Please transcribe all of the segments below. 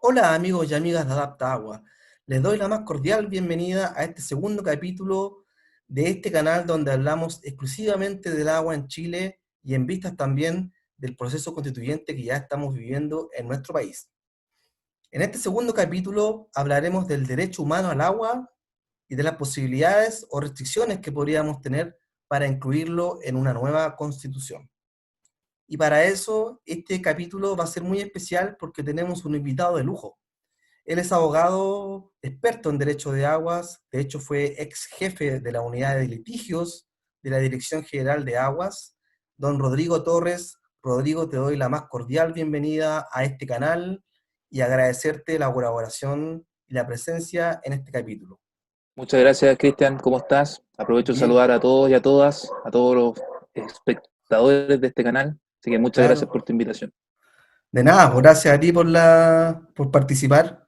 Hola amigos y amigas de Adapta Agua, les doy la más cordial bienvenida a este segundo capítulo de este canal donde hablamos exclusivamente del agua en Chile y en vistas también del proceso constituyente que ya estamos viviendo en nuestro país. En este segundo capítulo hablaremos del derecho humano al agua y de las posibilidades o restricciones que podríamos tener para incluirlo en una nueva constitución. Y para eso este capítulo va a ser muy especial porque tenemos un invitado de lujo. Él es abogado experto en derecho de aguas, de hecho fue ex jefe de la unidad de litigios de la Dirección General de Aguas. Don Rodrigo Torres. Rodrigo, te doy la más cordial bienvenida a este canal y agradecerte la colaboración y la presencia en este capítulo. Muchas gracias, Cristian. ¿Cómo estás? Aprovecho de Bien, saludar a todos y a todas, a todos los espectadores de este canal. Así que muchas gracias claro. por tu invitación. De nada, pues gracias a ti por participar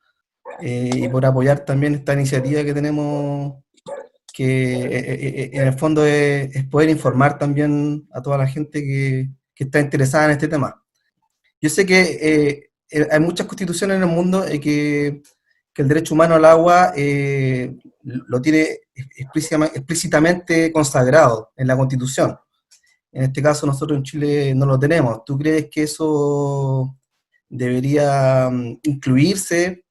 y por apoyar también esta iniciativa que tenemos, que en el fondo es poder informar también a toda la gente que está interesada en este tema. Yo sé que hay muchas constituciones en el mundo que el derecho humano al agua lo tiene explícitamente consagrado en la Constitución. En este caso nosotros en Chile no lo tenemos. ¿Tú crees que eso debería incluirse?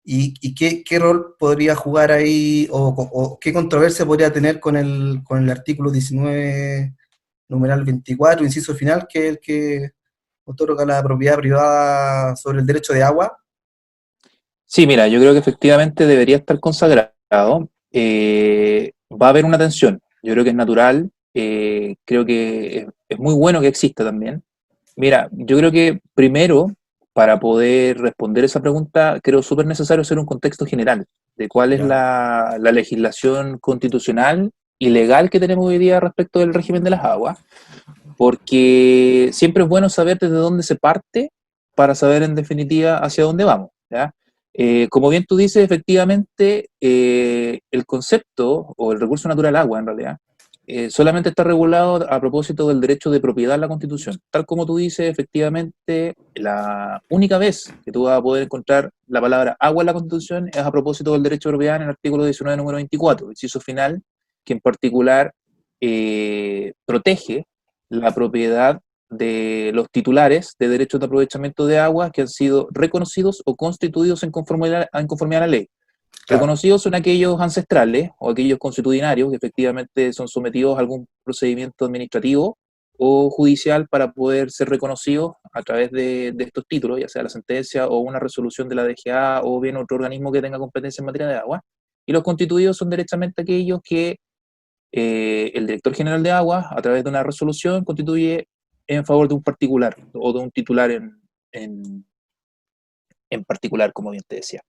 ¿Y qué rol podría jugar ahí o qué controversia podría tener con el artículo 19, numeral 24, inciso final, que es el que otorga la propiedad privada sobre el derecho de agua? Sí, mira, yo creo que efectivamente debería estar consagrado. Va a haber una tensión. Yo creo que es natural. Creo que es muy bueno que exista también. Mira, yo creo que primero, para poder responder esa pregunta, creo súper necesario hacer un contexto general de cuál es Ya, la legislación constitucional y legal que tenemos hoy día respecto del régimen de las aguas, porque siempre es bueno saber desde dónde se parte para saber en definitiva hacia dónde vamos, ¿ya? Como bien tú dices, efectivamente, el concepto o el recurso natural agua, en realidad, solamente está regulado a propósito del derecho de propiedad en la Constitución. Tal como tú dices, efectivamente, la única vez que tú vas a poder encontrar la palabra agua en la Constitución es a propósito del derecho de propiedad en el artículo 19, número 24, inciso final, que en particular protege la propiedad de los titulares de derechos de aprovechamiento de agua que han sido reconocidos o constituidos en conformidad a la ley. claro. Reconocidos son aquellos ancestrales o aquellos constitucionarios que efectivamente son sometidos a algún procedimiento administrativo o judicial para poder ser reconocidos a través de estos títulos, ya sea la sentencia o una resolución de la DGA o bien otro organismo que tenga competencia en materia de agua. Y los constituidos son derechamente aquellos que el director general de aguas, a través de una resolución, constituye en favor de un particular o de un titular en, en particular, como bien te decía.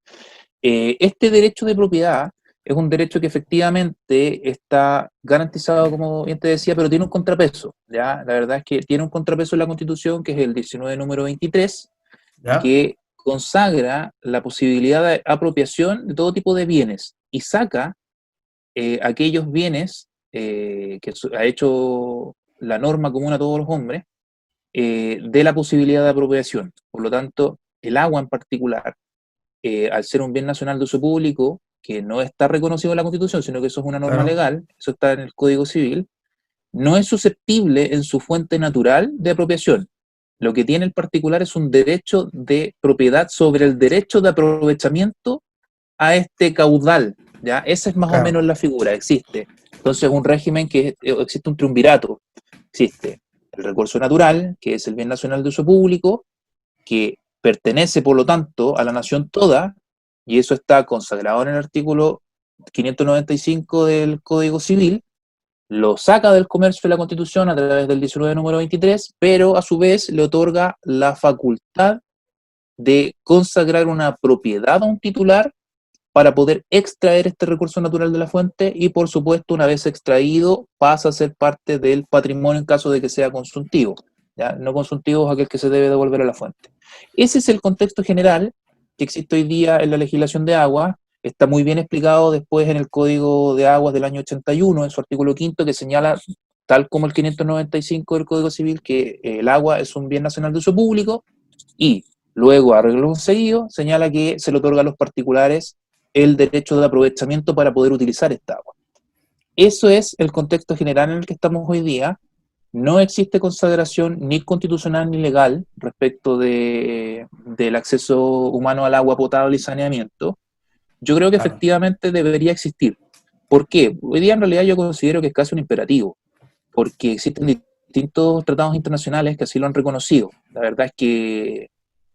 Este derecho de propiedad es un derecho que efectivamente está garantizado, como bien te decía, pero tiene un contrapeso, ¿ya? La verdad es que tiene un contrapeso en la Constitución, que es el 19 número 23, ¿Ya? que consagra la posibilidad de apropiación de todo tipo de bienes y saca aquellos bienes que ha hecho la norma común a todos los hombres de la posibilidad de apropiación. Por lo tanto, el agua en particular, al ser un bien nacional de uso público, que no está reconocido en la Constitución, sino que eso es una norma Claro. legal, eso está en el Código Civil, no es susceptible en su fuente natural de apropiación. Lo que tiene el particular es un derecho de propiedad sobre el derecho de aprovechamiento a este caudal, ¿ya? Esa es más o Claro. menos la figura, existe. Entonces, un régimen que existe un triunvirato, existe el recurso natural, que es el bien nacional de uso público, que pertenece, por lo tanto, a la nación toda, y eso está consagrado en el artículo 595 del Código Civil, lo saca del comercio de la Constitución a través del 19 número 23, pero a su vez le otorga la facultad de consagrar una propiedad a un titular para poder extraer este recurso natural de la fuente y, por supuesto, una vez extraído, pasa a ser parte del patrimonio en caso de que sea consultivo. ¿Ya? No consultivo es aquel que se debe devolver a la fuente. Ese es el contexto general que existe hoy día en la legislación de agua. Está muy bien explicado después en el Código de Aguas del año 81, en su artículo quinto, que señala, tal como el 595 del Código Civil, que el agua es un bien nacional de uso público y Luego, arreglo seguido, señala que se le otorga a los particulares el derecho de aprovechamiento para poder utilizar esta agua. Eso es el contexto general en el que estamos hoy día. No existe consagración ni constitucional ni legal respecto del acceso humano al agua potable y saneamiento. Yo creo que Claro, efectivamente debería existir. ¿Por qué? Hoy día en realidad yo considero que es casi un imperativo, porque existen distintos tratados internacionales que así lo han reconocido. La verdad es que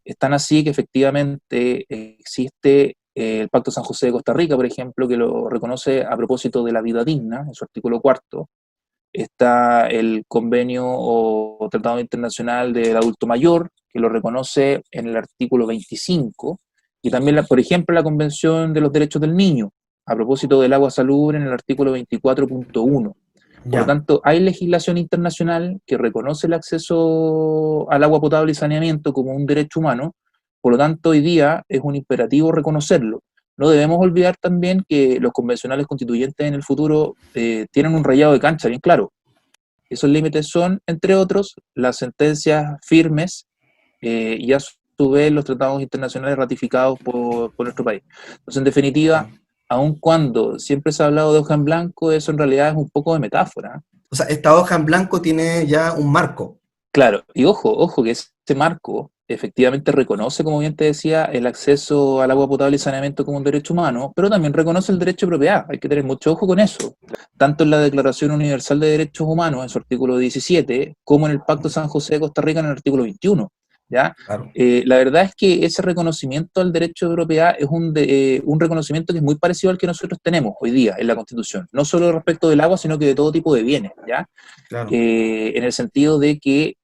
están así que efectivamente existe el Pacto San José de Costa Rica, por ejemplo, que lo reconoce a propósito de la vida digna, en su artículo cuarto. Está el convenio o tratado internacional del adulto mayor, que lo reconoce en el artículo 25, y también, por ejemplo, la Convención de los Derechos del Niño, a propósito del agua salubre, en el artículo 24.1. Por lo ya. tanto, hay legislación internacional que reconoce el acceso al agua potable y saneamiento como un derecho humano. Por lo tanto, hoy día es un imperativo reconocerlo. No debemos olvidar también que los convencionales constituyentes en el futuro tienen un rayado de cancha bien claro. Esos límites son, entre otros, las sentencias firmes y a su vez los tratados internacionales ratificados por nuestro país. Entonces, en definitiva, aun cuando siempre se ha hablado de hoja en blanco, eso en realidad es un poco de metáfora. O sea, esta hoja en blanco tiene ya un marco. Claro, y ojo que este marco efectivamente reconoce, como bien te decía, el acceso al agua potable y saneamiento como un derecho humano, pero también reconoce el derecho de propiedad. Hay que tener mucho ojo con eso. Tanto en la Declaración Universal de Derechos Humanos, en su artículo 17, como en el Pacto San José de Costa Rica, en el artículo 21. ¿Ya? Claro. La verdad es que ese reconocimiento al derecho de propiedad es un reconocimiento que es muy parecido al que nosotros tenemos hoy día en la Constitución, no solo respecto del agua, sino que de todo tipo de bienes, ¿ya? Claro. En el sentido de que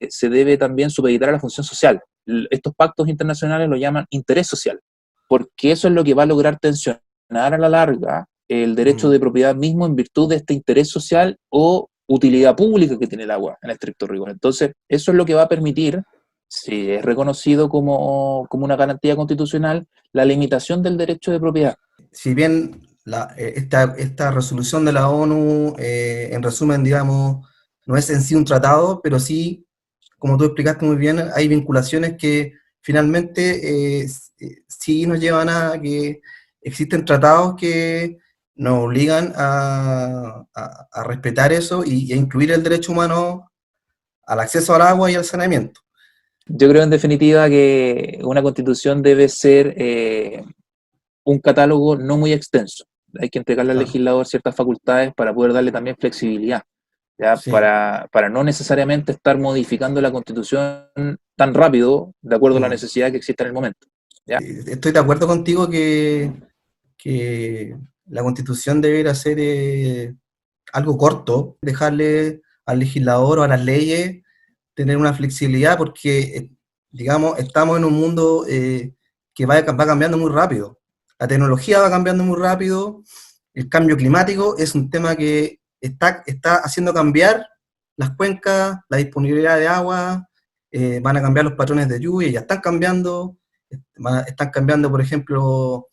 se debe también supeditar a la función social. Estos pactos internacionales lo llaman interés social, porque eso es lo que va a lograr tensionar a la larga el derecho Mm. de propiedad mismo en virtud de este interés social o utilidad pública que tiene el agua, en estricto rigor. Entonces, eso es lo que va a permitir, si es reconocido como una garantía constitucional, la limitación del derecho de propiedad. Si bien esta resolución de la ONU, en resumen, digamos, no es en sí un tratado, pero sí, como tú explicaste muy bien, hay vinculaciones que finalmente sí nos llevan a que existen tratados que nos obligan a respetar eso y a incluir el derecho humano al acceso al agua y al saneamiento. Yo creo en definitiva que una constitución debe ser un catálogo no muy extenso. Hay que entregarle al Claro, legislador ciertas facultades para poder darle también flexibilidad, ¿ya? sí. Para no necesariamente estar modificando la constitución tan rápido de acuerdo a la Mm. necesidad que exista en el momento. ¿Ya? Estoy de acuerdo contigo que la constitución debería ser algo corto, dejarle al legislador o a las leyes tener una flexibilidad porque, digamos, estamos en un mundo que va cambiando muy rápido. La tecnología va cambiando muy rápido, el cambio climático es un tema que está haciendo cambiar las cuencas, la disponibilidad de agua, van a cambiar los patrones de lluvia, ya están cambiando, están cambiando, por ejemplo,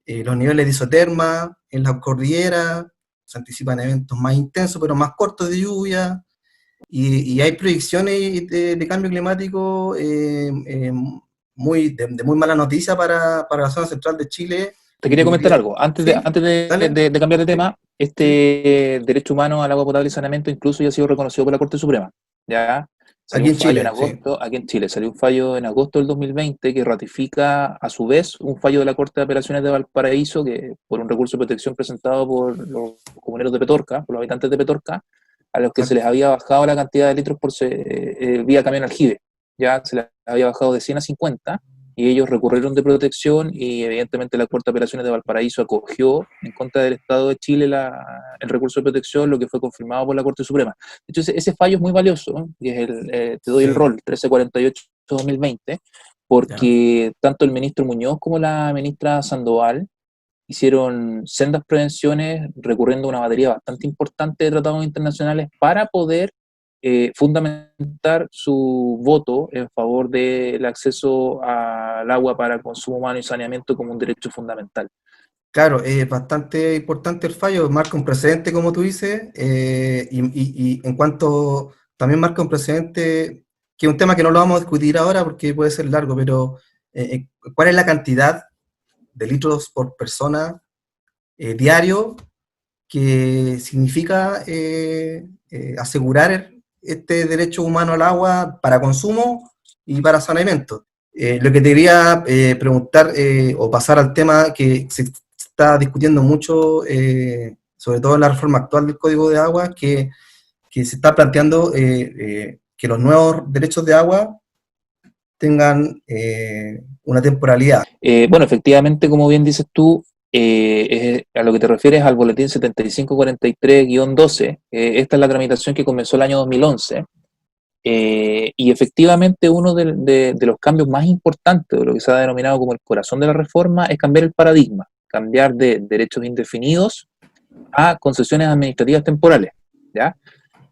los niveles de isoterma en la cordillera, se anticipan eventos más intensos, pero más cortos de lluvia, y hay proyecciones de cambio climático de muy mala noticia para la zona central de Chile. Te quería comentar algo. Sí, dale, De cambiar de sí, tema, sí. este derecho humano al agua potable y saneamiento incluso ya ha sido reconocido por la Corte Suprema. ¿Ya? Salió Aquí un en fallo en Chile, sí. agosto, aquí en Chile, salió un fallo en agosto del 2020 que ratifica a su vez un fallo de la Corte de Apelaciones de Valparaíso que por un recurso de protección presentado por los comuneros de Petorca, por los habitantes de Petorca, a los que se les Exacto. había bajado la cantidad de litros vía camión aljibe. Ya se les había bajado de 100 a 50 y ellos recurrieron de protección y evidentemente la Corte de Apelaciones de Valparaíso acogió en contra del Estado de Chile el recurso de protección, lo que fue confirmado por la Corte Suprema. De hecho, ese fallo es muy valioso, ¿no? Y es te doy el Sí, rol, 1348-2020, ya. porque tanto el ministro Muñoz como la ministra Sandoval hicieron sendas prevenciones recurriendo a una batería bastante importante de tratados internacionales para poder fundamentar su voto en favor del acceso al agua para consumo humano y saneamiento como un derecho fundamental. Claro, es bastante importante el fallo, marca un precedente, como tú dices, y en cuanto también marca un precedente que es un tema que no lo vamos a discutir ahora porque puede ser largo, pero ¿cuál es la cantidad de litros por persona diario que significa asegurar este derecho humano al agua para consumo y para saneamiento? Lo que te quería preguntar o pasar al tema que se está discutiendo mucho, sobre todo en la reforma actual del Código de Agua, que se está planteando que los nuevos derechos de agua tengan una temporalidad. Bueno, efectivamente, como bien dices tú, a lo que te refieres al boletín 7543-12, esta es la tramitación que comenzó el año 2011, y efectivamente uno de los cambios más importantes, de lo que se ha denominado como el corazón de la reforma, es cambiar el paradigma, cambiar de derechos indefinidos a concesiones administrativas temporales, ¿ya?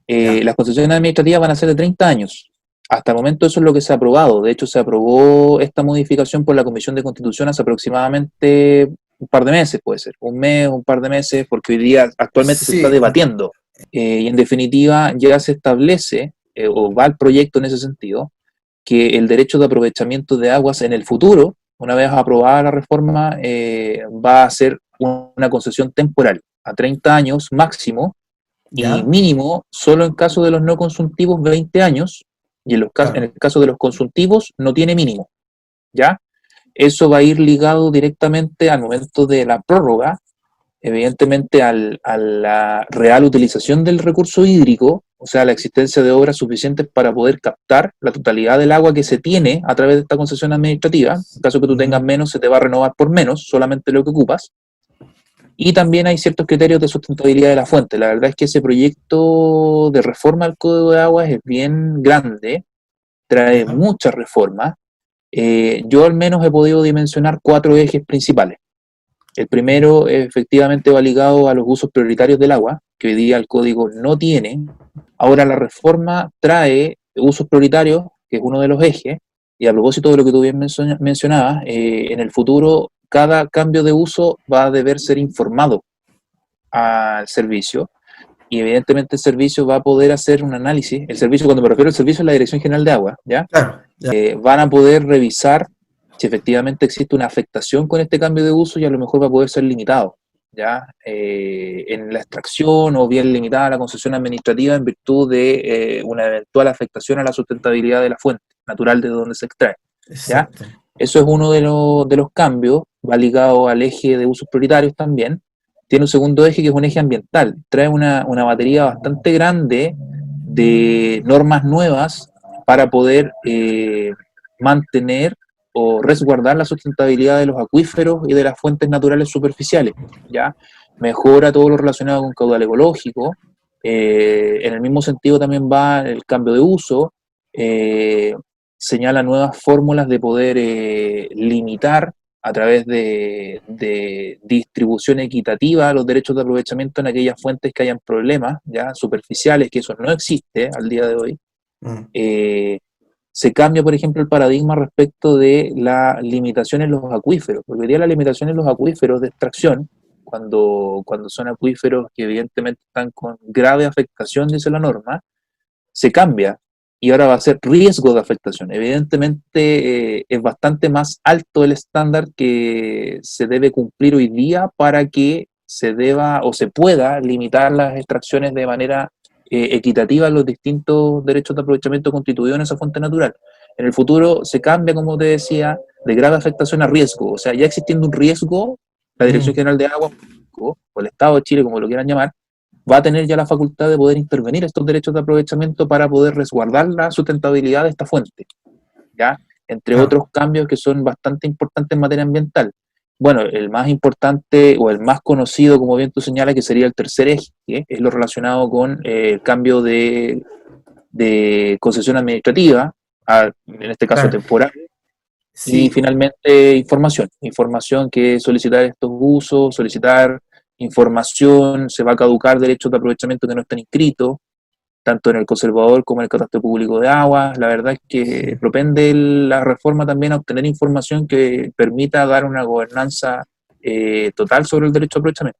Las concesiones administrativas van a ser de 30 años. Hasta el momento eso es lo que se ha aprobado. De hecho, se aprobó esta modificación por la Comisión de Constitución hace aproximadamente un par de meses, puede ser, un mes, un par de meses, porque hoy día actualmente se está Sí, debatiendo. Y en definitiva ya se establece, o va el proyecto en ese sentido, que el derecho de aprovechamiento de aguas en el futuro, una vez aprobada la reforma, va a ser una concesión temporal, a 30 años máximo, y ya, mínimo solo en caso de los no consuntivos 20 años, y en claro. el caso de los consuntivos no tiene mínimo, ¿ya? Eso va a ir ligado directamente al momento de la prórroga, evidentemente a la real utilización del recurso hídrico, o sea, la existencia de obras suficientes para poder captar la totalidad del agua que se tiene a través de esta concesión administrativa. En caso que tú tengas menos, se te va a renovar por menos, solamente lo que ocupas. Y también hay ciertos criterios de sustentabilidad de la fuente. La verdad es que ese proyecto de reforma al Código de Aguas es bien grande, trae Ya, muchas reformas. Yo al menos he podido dimensionar 4 ejes principales. El primero efectivamente va ligado a los usos prioritarios del agua, que hoy día el código no tiene. Ahora la reforma trae usos prioritarios, que es uno de los ejes, y a propósito de lo que tú bien mencionabas, en el futuro cada cambio de uso va a deber ser informado al servicio, y evidentemente el servicio va a poder hacer un análisis. El servicio, cuando me refiero al servicio, es la Dirección General de Agua, ¿ya? claro, ya, Van a poder revisar si efectivamente existe una afectación con este cambio de uso, y a lo mejor va a poder ser limitado, ¿ya? En la extracción, o bien limitada a la concesión administrativa en virtud de una eventual afectación a la sustentabilidad de la fuente natural de donde se extrae, ¿ya? exacto. Eso es uno de los cambios, va ligado al eje de usos prioritarios también. Tiene un segundo eje que es un eje ambiental, trae una batería bastante grande de normas nuevas para poder mantener o resguardar la sustentabilidad de los acuíferos y de las fuentes naturales superficiales, ¿ya? Mejora todo lo relacionado con caudal ecológico. En el mismo sentido también va el cambio de uso, señala nuevas fórmulas de poder limitar a través de distribución equitativa los derechos de aprovechamiento en aquellas fuentes que hayan problemas ya superficiales, que eso no existe al día de hoy. Mm, Eh, Se cambia, por ejemplo, el paradigma respecto de la limitación en los acuíferos, porque hoy día la limitación en los acuíferos de extracción, cuando son acuíferos que evidentemente están con grave afectación, dice la norma, se cambia y ahora va a ser riesgo de afectación. Evidentemente es bastante más alto el estándar que se debe cumplir hoy día para que se deba o se pueda limitar las extracciones de manera equitativa en los distintos derechos de aprovechamiento constituidos en esa fuente natural. En el futuro se cambia, como te decía, de grave afectación a riesgo. O sea, ya existiendo un riesgo, la Dirección mm, General de Agua o el Estado de Chile, como lo quieran llamar, va a tener ya la facultad de poder intervenir estos derechos de aprovechamiento para poder resguardar la sustentabilidad de esta fuente, ¿ya? Entre claro, otros cambios que son bastante importantes en materia ambiental. Bueno, el más importante o el más conocido, como bien tú señalas, que sería el tercer eje, que es lo relacionado con el cambio de concesión administrativa, en este caso claro. temporal, y Sí, finalmente información que es solicitar estos usos, solicitar información, se va a caducar derechos de aprovechamiento que no estén inscritos, tanto en el conservador como en el catastro público de aguas. La verdad es que sí. propende la reforma también a obtener información que permita dar una gobernanza total sobre el derecho de aprovechamiento.